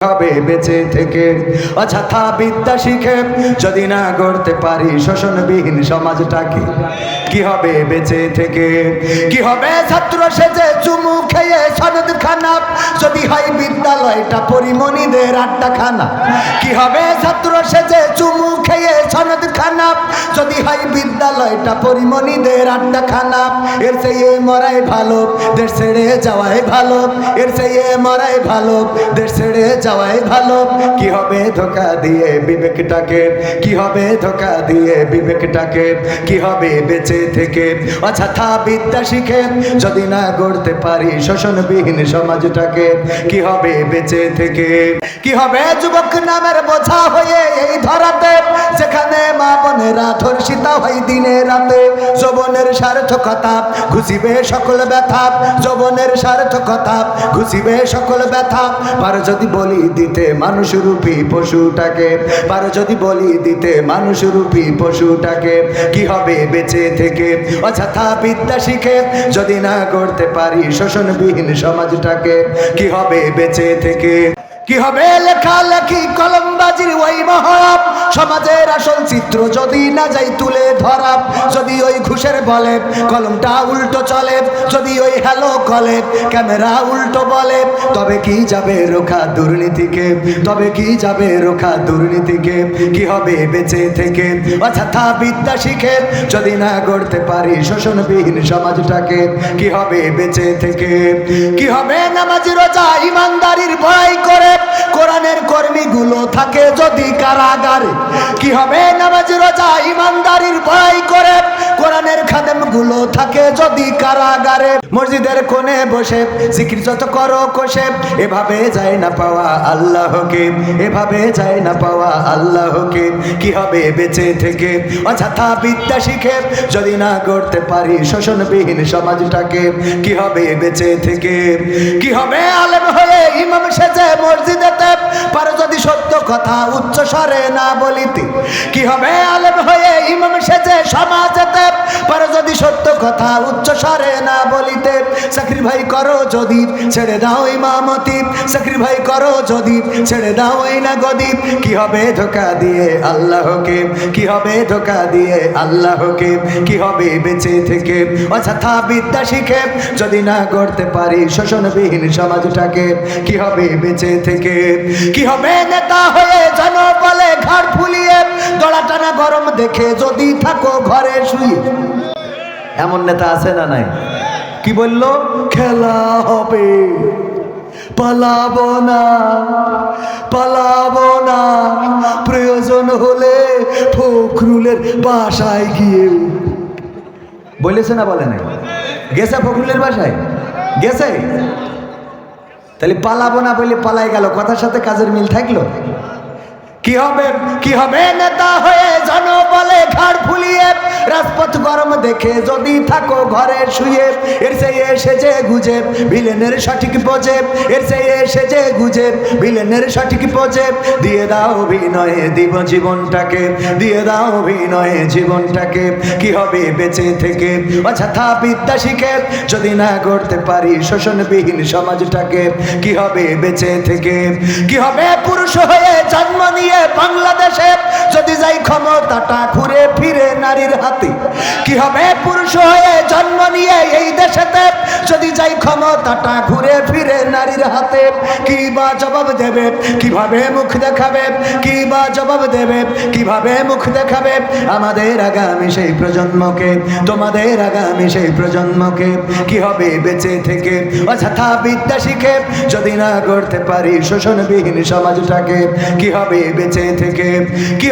হবে বেঁচে থেকে অযথা বিদ্যা শিখে যদি না গড়তে পারি শোষণবিহীন সমাজটাকে কি হবে বেঁচে থেকে কি হবে ছাত্র সেজে চুমু খেয়ে সনদ খানা যদি হয় বিদ্যালয়টা পরিমণিদের আড্ডাখানা কি হবে ছাত্র সেজে চুমু খেয়ে সনদ খানা যদি হয় বিদ্যালয়টা পরিমণিদের আড্ডাখানা এর চেয়ে মরাই ভালো দেশ ছেড়ে যাওয়াই ভালো এর চেয়ে মরাই ভালো দেশ ছেড়ে যাওয়াই ভালো কি হবে ধোঁকা দিয়ে বিবেকটাকে কি হবে ধোঁকা দিয়ে বিবেকটাকে কি হবে বেঁচে থেকে অযথা বিদ্যা শিখে যদি না গড়তে পারি শোষণবিহীন সমাজটাকে কি হবে বেঁচে থেকে কি হবে যুবক নামের বোঝা হয়ে এই ধরাতে যেখানে মা বোনেরা ধর্ষিতা হয় দিনে রাতে যৌবনের সার্থকতা ঘুষিবে সকল ব্যথা যৌবনের সার্থকতা ঘুষিবে সকল ব্যথা পার যদি বলি দিতে মানুষরূপী পশুটাকে পার যদি বলি দিতে মানুষরূপী পশুটাকে কি হবে বেঁচে থেকে অযথা বিদ্যা শিখে যদি না গড়তে পারি শোষণবিহীন সমাজটাকে কি হবে বেঁচে থেকে কি হবে লেখালেখি কলমবাজির ওই মহরব সমাজের আসল চিত্র যদি না যাই তুলে ধরা যদি ওই ঘুষের বলে কলমটা উল্টো চলে যদি ওই হ্যালো কলে ক্যামেরা উল্টো বলে তবে কি যাবে রোখা দুর্নীতিকে তবে কি যাবে রোখা দুর্নীতিকে কি হবে বেঁচে থেকে অযথা বিদ্যা শিখে যদি না গড়তে পারি শোষণবিহীন সমাজটাকে কি হবে বেঁচে থেকে কি হবে নামাজি রোজা ইমানদারির ভয় করে কোরআনের কর্মীগুলো থাকে যদি কারাগারে কি হবে নামাজ রোজা ইমানদারির ভয় করে কোরআনের খাদেমগুলো থাকে যদি কারাগারে মসজিদের কোণে বসে জিকির যত করো কোষে এভাবে যায় না পাওয়া আল্লাহকে এভাবে যায় না পাওয়া আল্লাহকে কি হবে বেঁচে থেকে অযথা বিদ্যা শিখে যদি না গড়তে পারি শোষণবিহীন সমাজটাকে কি হবে বেঁচে থেকে কি হবে আলেম হয়ে ইমাম সেজে মসজিদেতে পারো যদি সত্য কথা উচ্চ স্বরে না বলিতে কি হবে আলেম হয়ে ইমাম সেজে সমাজেতে পারো যদি সত্য কথা উচ্চ স্বরে না বলিতে সাক্রিফাই করো যদি ছেড়ে দাও ইমামতি সাক্রিফাই করো যদি ছেড়ে দাও এই না গদি কি হবে ধোঁকা দিয়ে আল্লাহকে কি হবে ধোঁকা দিয়ে আল্লাহকে কি হবে বেঁচে থেকে অযথা বিদ্যা শিখে যদি না গড়তে পারি শোষণবিহীন সমাজটাকে কি হবে বেঁচে থেকে কি হবে নেতা হয়ে জনবলে ঘাড় ফুলিয়ে দড়া টানা গরম দেখে যদি থাকো ঘরে শুয়ে এমন নেতা আছে না নাই কি বললো খেলা হবে পালাবো না পালাবো না প্রয়োজন হলে ফখরুলের বাসায় গিয়ে বলেছে না বলে নাই গেছে ফখরুলের বাসায় গেছে তাহলে পালাবো না বলে পালাই গেল কথার সাথে কাজের মিল থাকলো কি হবে নেতা হয়ে জনবলে ঘাড় ফুলিয়ে রাজপথ গরম দেখে যদি থাকো ঘরে শুয়ে এর চেয়ে সেজে গুজে ভিলেনের সঠিক পোজে এর চেয়ে সেজে গুজে ভিলেনের সঠিক পোজে দিয়ে দাও অভিনয়ে দিব জীবনটাকে দিয়ে দাও অভিনয়ে জীবনটাকে কি হবে বেঁচে থেকে অযথা বিদ্যা শিখে যদি না গড়তে পারি শোষণবিহীন সমাজটাকে কি হবে বেঁচে থেকে কি হবে পুরুষ হয়ে জন্ম নিয়ে বাংলাদেশে যদি যাই ক্ষমতাটা ঘুরে ফিরে নারীর হাতে কি হবে পুরুষ হয়ে জন্ম নিয়ে এই দেশেতে যদি যাই ক্ষমতাটা ঘুরে ফিরে নারীর হাতে কি বা জবাব দেবে কিভাবে মুখ দেখাবে কি বা জবাব দেবে কিভাবে মুখ দেখাবে আমাদের আগামী সেই প্রজন্মকে তোমাদের আগামী সেই প্রজন্মকে কি হবে বেঁচে থেকে অযথা বিদ্যা শিখে যদি না গড়তে পারি শোষণবিহীন সমাজটাকে কি হবে বেঁচে থেকে কি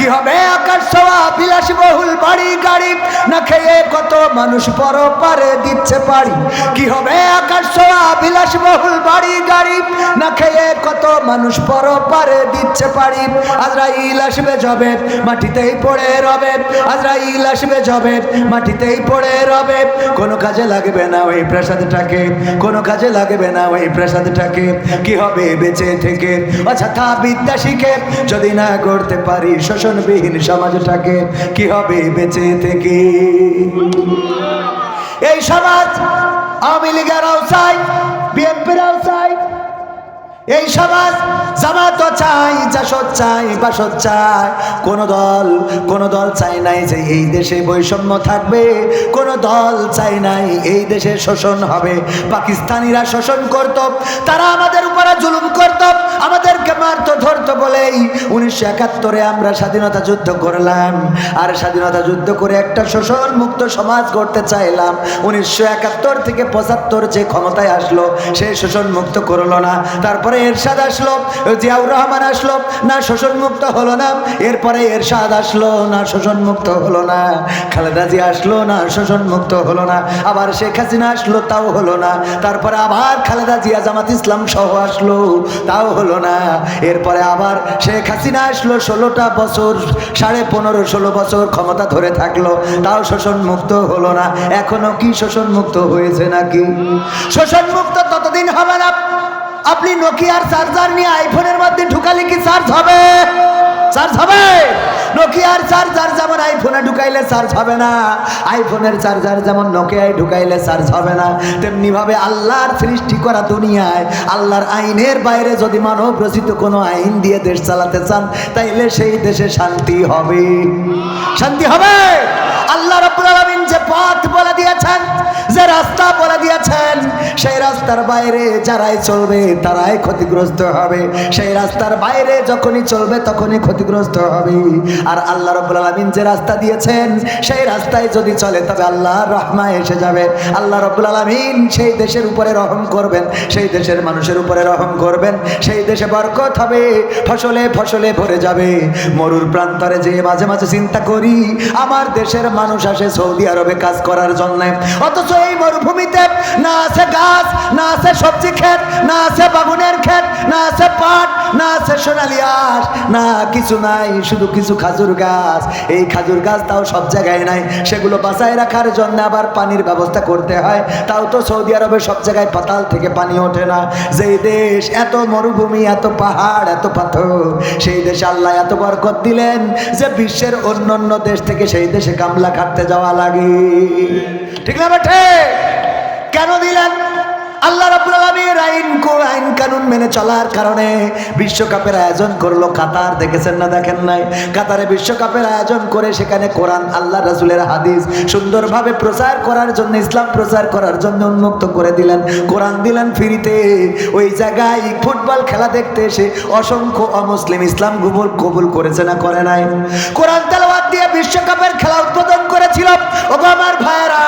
হবে আকাশ ছোঁয়া বিলাসবহুল বাড়ি গাড়ি না খেয়ে কত মানুষ পরপারে দিচ্ছে পারি কি হবে আকাশ ছোঁয়া বিলাসবহুল বাড়ি গাড়ি না খেয়ে কত মানুষ পরপারে দিচ্ছে পারি আজরাইল আসবে যবে মাটিতেই পড়ে রবে আজরাইল আসবে যবে মাটিতেই পড়ে রবে কোনো কাজে লাগবে না ওই প্রাসাদটাকে কোনো কাজে লাগবে না ওই প্রাসাদটাকে কি হবে বেঁচে থেকে অযথা বিদ্যা শিখে যদি না গড়তে পারি শোষণবিহীন সমাজটাকে কি হবে বেঁচে থেকে এই সমাজ আওয়ামী লীগেরাও চাই বিএনপিরাও চাই এই সমাজ জামাত চাই, জাসদ চাই, বাসদ চাই, কোন দল চাই নাই যে এই দেশে বৈষম্য থাকবে, কোন দল চাই নাই এই দেশে শোষণ হবে। পাকিস্তানিরা শোষণ করত, তারা আমাদের উপরে জুলুম করত, আমাদেরকে মারতো ধরতো বলেই 1971 আমরা স্বাধীনতা যুদ্ধ করলাম। আর স্বাধীনতা যুদ্ধ করে একটা শোষণ মুক্ত সমাজ করতে চাইলাম। 1971 থেকে 75 যে ক্ষমতায় আসলো সে শোষণ মুক্ত করলো না। তারপরে এরশাদ আসলো, জিয়াউর রহমান আসলো, না শোষণ মুক্ত হলো না। এরপরে এরশাদ আসলো, না শোষণ মুক্ত হলো না। খালেদা জিয়া আসলো, না শোষণ মুক্ত হলো না। আবার শেখ হাসিনা আসলো, তাও হলো না। তারপরে আবার খালেদা জিয়া জামাত ইসলাম সহ আসলো, তাও হলো না। এরপরে আবার শেখ হাসিনা আসলো, 16টা বছর, 15.5-16 বছর ক্ষমতা ধরে থাকলো, তাও শোষণ মুক্ত হলো না। এখনো কি শোষণ মুক্ত হয়েছে নাকি? শোষণ মুক্ত ততদিন হবে না। আপনি নোকিয়ার চার্জার নিয়ে আইফোনের মধ্যে ঢুকালে কি চার্জ হবে? চার্জ হবে? নোকিয়ার চার্জার যেমন আইফোনে ঢুকাইলে চার্জ হবে না, আইফোনের চার্জার যেমন নোকিয়ায় ঢুকাইলে চার্জ হবে না, তেমনি ভাবে আল্লাহর সৃষ্টি করা দুনিয়ায় আল্লাহর আইনের বাইরে যদি মানব রচিত কোনো আইন দিয়ে দেশ চালাতে চান, তাইলে সেই দেশে শান্তি হবে। শান্তি হবে। আল্লাহ রাব্বুল আলামিন যে পথ বলে দিয়েছেন, যে রাস্তা বলে দিয়েছেন, সেই রাস্তার বাইরে যারাই চলবে তারাই ক্ষতিগ্রস্ত হবে। সেই রাস্তার বাইরে যখনই চলবে তখনই ক্ষতিগ্রস্ত হবে। আর আল্লাহ রাব্বুল আলামিন যে রাস্তা দিয়েছেন সেই রাস্তায় যদি চলে তবে আল্লাহর রহমত এসে যাবে। আল্লাহ রাব্বুল আলামিন সেই দেশের উপরে রহম করবেন, সেই দেশের মানুষের উপরে রহম করবেন, সেই দেশে বরকত হবে, ফসলে ফসলে ভরে যাবে। মরুর প্রান্তরে যে মাঝে মাঝে চিন্তা করি আমার দেশের মানুষ আসে সৌদি আরবে কাজ করার জন্য, অথচ এই মরুভূমিতে না আছে গাছ, না আছে সবজি ক্ষেত, না আছে বাগুনের ক্ষেত, না আছে পাট, না আছে সোনালী আঁশ, না কিছু নাই, শুধু কিছু খাজুর গাছ। এই খাজুর গাছ তাও সব জায়গায় নাই, সেগুলো বাঁচায় রাখার জন্য আবার পানির ব্যবস্থা করতে হয়। তাও তো সৌদি আরবে সব জায়গায় পাতাল থেকে পানি ওঠে না। যেই দেশ এত মরুভূমি, এত পাহাড়, এত পাথর, সেই দেশে আল্লাহ এত বরকত দিলেন যে বিশ্বের অন্যান্য দেশ থেকে সেই দেশে কামলা খাটতে যাওয়া লাগে। ঠিক না বেঠে? কেন দিলেন? আল্লাহ রাব্বুল আলামিন আইন কানুন মেনে চলার কারণে বিশ্বকাপের আয়োজন করলো কাতার। দেখেছেন না দেখেন নাই? কাতারে বিশ্বকাপের আয়োজন করে সেখানে কোরআন, আল্লাহ রাসূলের হাদিস সুন্দরভাবে প্রচার করার জন্য, ইসলাম প্রচার করার জন্য উন্মুক্ত করে দিলেন। কোরআন দিলেন ফ্রিতে। ওই জায়গায় ফুটবল খেলা দেখতে এসে অসংখ্য অমুসলিম ইসলাম কবুল করেছে না করে নাই? কোরআন তেলাওয়াত দিয়ে বিশ্বকাপের খেলা উদ্বোধন করেছিল। ওগো আমার ভাইয়েরা,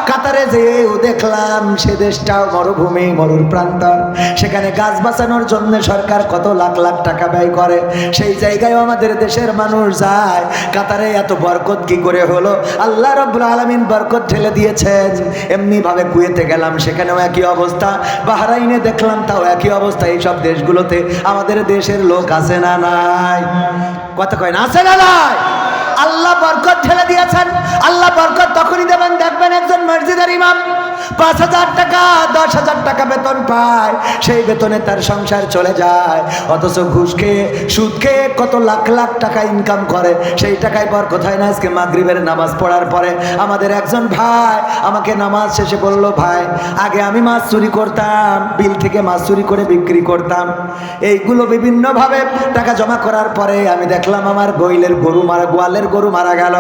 কাতারে যেও দেখলাম সে দেশটাও মরুভূমি, মরুর প্রান্তর, সেখানে গাছ বাঁচানোর জন্য সরকার কত লাখ লাখ টাকা ব্যয় করে। সেই জায়গায় আমাদের দেশের মানুষ যায়। কাতারে এত বরকত কি করে হলো? আল্লাহ রাব্বুল আলামিন বরকত ঢেলে দিয়েছেন। এমনি ভাবে কুয়েতে গেলাম, সেখানেও একই অবস্থা। বাহরাইনে দেখলাম, তাও একই অবস্থা। এইসব দেশগুলোতে আমাদের দেশের লোক আছে না নাই? কথা কয় না, আছে না নাই? আল্লাহ বরকত ঢেলে দিয়েছেন। আল্লাহ বরকত তখনই দেবেন, দেখবেন একজন মসজিদের ইমাম 5,000 টাকা 10,000 টাকা বেতন পায়, সেই বেতনে তার সংসার চলে যায়। অথচ ঘুষ খেয়ে, সুদ খেয়ে কত লাখ লাখ টাকা ইনকাম করে, সেই টাকায় বরকত হয় না। আজকে মাগরিবের নামাজ পড়ার পরে আমাদের একজন ভাই আমাকে নামাজ শেষে বলল, ভাই আগে আমি মাছ চুরি করতাম, বিল থেকে মাছ চুরি করে বিক্রি করতাম। এইগুলো বিভিন্নভাবে টাকা জমা করার পরে আমি দেখলাম আমার গোয়ালের গরু মারা গেল।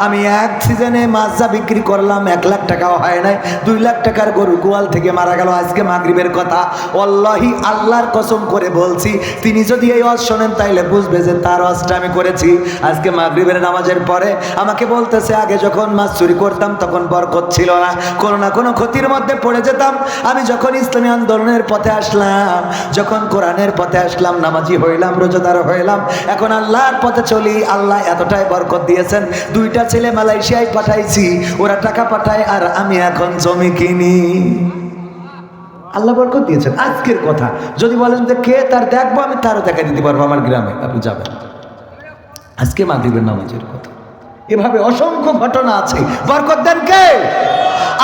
আমি এক সিজনে মাছ যা বিক্রি করলাম 1 লাখ টাকাও হয় নাই, 2 লাখ টাকার গরু গোয়াল থেকে মারা গেল। আজকে মাগরিবের কথা, ওয়াল্লাহি আল্লাহর কসম করে বলছি, তিনি যদি এই ওয়াজ শোনেন তাইলে বুঝবে যে তার ওয়াজটা আমি করেছি। আজকে মাগরিবের নামাজের পরে আমাকে বলতেছে, আগে যখন মাছ চুরি করতাম তখন বরকত ছিল না, কোনো না কোনো ক্ষতির মধ্যে পড়ে যেতাম। আমি যখন ইসলামী আন্দোলনের পথে আসলাম, যখন কোরআনের পথে আসলাম, নামাজি হইলাম, রোজাদার হইলাম, এখন আল্লাহর পথে চলি। আল্লাহ এতটাই বরকত দিয়েছেন, 2টা ছেলে মালয়েশিয়ায় পাঠাইছি, ওরা টাকা পাঠায় আর আমি এখন জমি কিনি। আল্লাহ বরকত দিয়েছেন। আজকের কথা যদি বলেন যে কে তার দেখবো, আমি তারও দেখা দিতে পারবো আমার গ্রামে, আপনি যাবেন। আজকে মাগরিবের নামাজের কথা। এভাবে অসংখ্য ঘটনা আছে। বরকত দেন কে?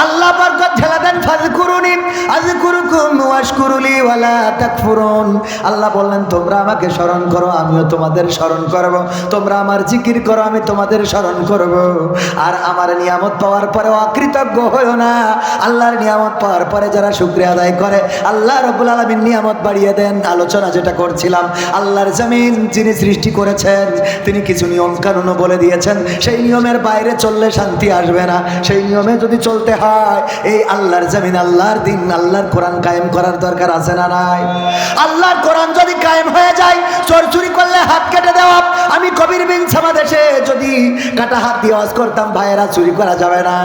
আল্লাহ বরকত ঢেলা দেন। ফাযকুরুনি আযকুরুকুম ওয়াশকুরুলি ওয়ালা তাকফুরুন। আল্লাহ বললেন তোমরা আমাকে স্মরণ করো, আমিও তোমাদের স্মরণ করব। তোমরা আমার জিকির করো, আমি তোমাদের স্মরণ করব। আর আমার নিয়ামত পাওয়ার পরে অকৃতজ্ঞ হইও না। আল্লাহর নিয়ামত পাওয়ার পরে যারা শুকরিয়া আদায় করে আল্লাহ রাব্বুল আলামিন নিয়ামত বাড়িয়ে দেন। আলোচনা যেটা করছিলাম, আল্লাহর জমিন যিনি সৃষ্টি করেছেন তিনি কিছু নিয়ম কানুনও বলে দিয়েছেন। সেই নিয়মের বাইরে চললে শান্তি আসবে না। সেই নিয়মে যদি চলতে হয়, এই আল্লাহর জমিন, আল্লাহর দিন, আল্লাহর কোরআন কায়েম করার দরকার আছে না নাই? আল্লাহর কোরআন যদি কায়েম হয়ে যায়, চোর চুরি করলে হাত কেটে দেওয়া। আমি কবির বিন সামাদেশে যদি কাটা হাত দিয়ে ওয়াজ করতাম, ভাইয়েরা চুরি করা যাবে না।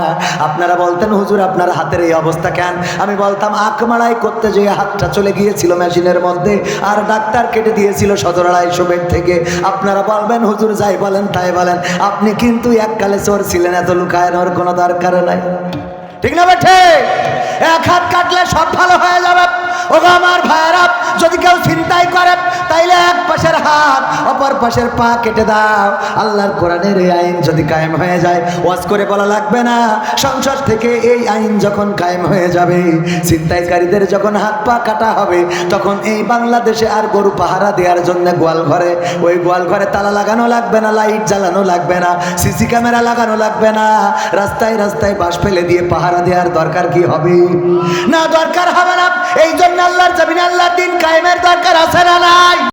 আপনারা বলতেন হুজুর আপনার হাতের এই অবস্থা কেন? আমি বলতাম আকমাড়াই করতে যেয়ে হাতটা চলে গিয়েছিল মেশিনের মধ্যে, আর ডাক্তার কেটে দিয়েছিল 17.5 বেড থেকে। আপনারা বলবেন হুজুর যাই বলেন তাই বলেন, আপনি কিন্তু এককালে চোর ছিলেন, এত লুকানোর কোনো দরকার নাই। ঠিক না বেঠে? এক হাত কাটলে সব ভালো হয়ে যাবে। ওগো আমার ভাইয়েরা, যদি কেউ চিন্তাই করে তাইলে এক পাশের হাত অপর পাশের পা কেটে দাও। আল্লাহর কোরআনের এই আইন যদি কায়েম হয়ে যায়, ওয়াজ করে বলা লাগবে না। সংসদ থেকে এই আইন যখন কায়েম হয়ে যাবে, ছিনতাইকারীদের যখন হাত পা কাটা হবে, তখন এই বাংলাদেশে আর গরু পাহারা দেওয়ার জন্য গোয়াল ঘরে, ওই গোয়াল ঘরে তালা লাগানো লাগবে না, লাইট জ্বালানো লাগবে না, সিসি ক্যামেরা লাগানো লাগবে না। রাস্তায় রাস্তায় বাঁশ ফেলে দিয়ে পাহারা দেওয়ার দরকার কি হবে? না, দরকার হবে না। এই জন্য আল্লাহর জমিনে আল্লাহর দিন কায়েমের দরকার আছে না নাই?